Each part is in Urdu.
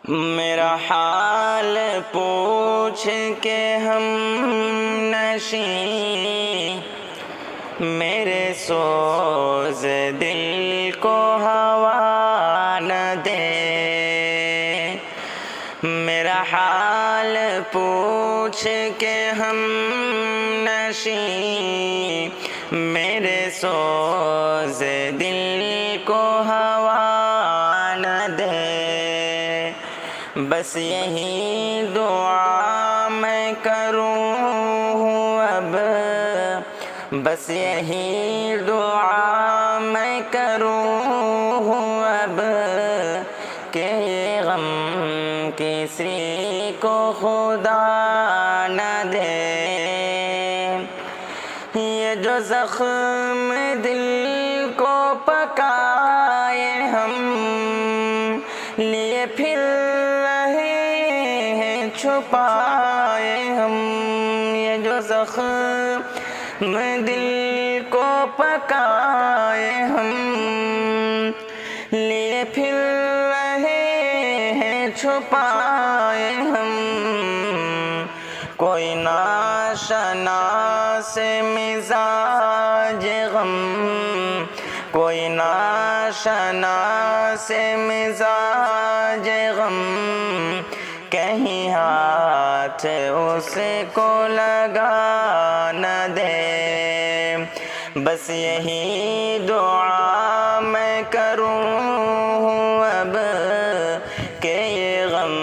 میرا حال پوچھ کے ہم نشیں، میرے سوز دل کو ہوا نہ دے۔ میرا حال پوچھ کے ہم نشیں، میرے سوز دل کو ہوا نہ دے۔ بس یہی دعا میں کروں اب، بس یہی دعا میں کروں اب کہ یہ غم کسی کو خدا نہ دے۔ یہ جو زخم دل کو پکائے ہم لیے پھر رہے ہیں چھپائے ہم، یہ جو زخم دل کو پکائے ہم لیے پھر رہے ہیں چھپائے ہم۔ کوئی ناشنا سے مزاج غم، کوئی ناشنا سے مزاج غم کہیں ہاتھ اس کو لگا نہ دے۔ بس یہی دعا میں کروں اب کہ یہ غم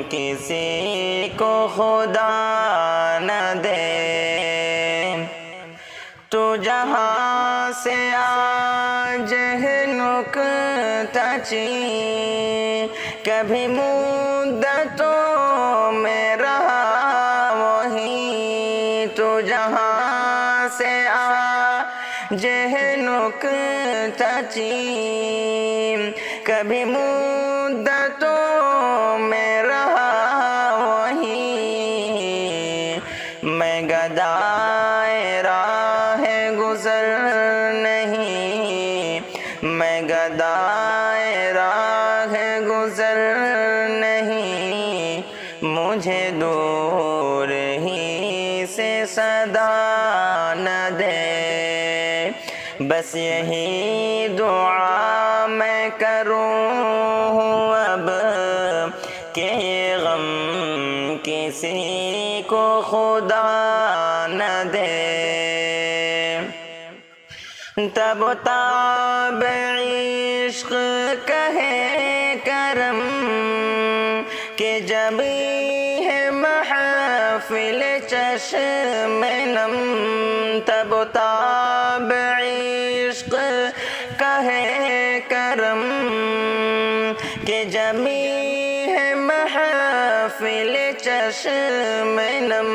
کسی کو خدا نہ دے۔ تو جہاں سے آج ہے نکتہ چین، کبھی مدتوں میں رہا وہیں۔ تو جہاں سے آج ہے نکتہ چین، کبھی مدتوں میں رہا وہیں۔ میں گدائے راہ گزر نہیں، میں گدائے راہ گزر نہیں، مجھے دور ہی سے صدا نہ دے۔ بس یہی دعا میں کروں اب کہ یہ غم کسی کو خدا نہ دے۔ تب تاب عشق کہے کرم کہ جب ہے محفل چشم نم۔ تب تاب عشق کہے کرم کہ جب ہے محفل چشم نم۔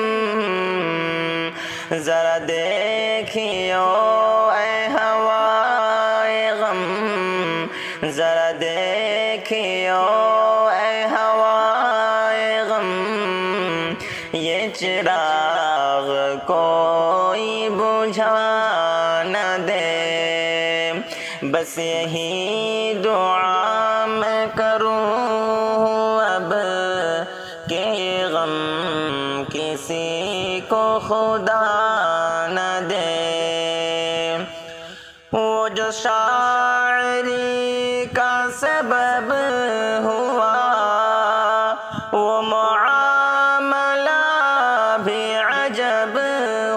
ذرا دیکھیو اے ہوائے غم، ذرا دیکھیو اے ہوائے غم، یہ چراغ کوئی بجھا نہ دے۔ بس یہی دعا میں کروں اب کہ یہ غم کسی کو خدا نہ دے۔ وہ جو شاعری کا سبب ہوا، وہ معاملہ بھی عجب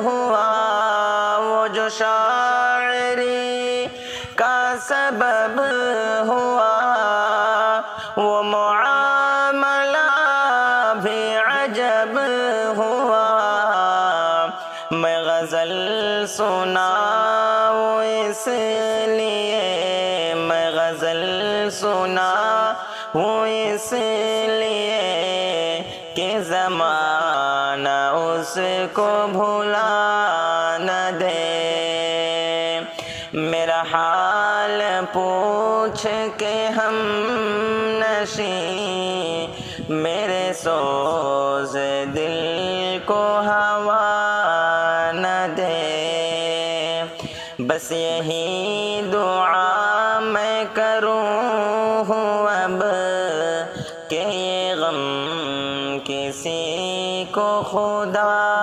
ہوا۔ وہ جو شاعری کا سبب ہوا، وہ معاملہ بھی عجب ہوا۔ میں غزل سناؤں اس لیے، میں غزل سناؤں اس لیے کہ زمانہ اس کو بھلا نہ دے۔ میرا حال پوچھ کے ہم نشیں، میرے سوز دل کو ہوا نہ دے۔ بس یہی دعا میں کروں اب کہ یہ غم کسی کو خدا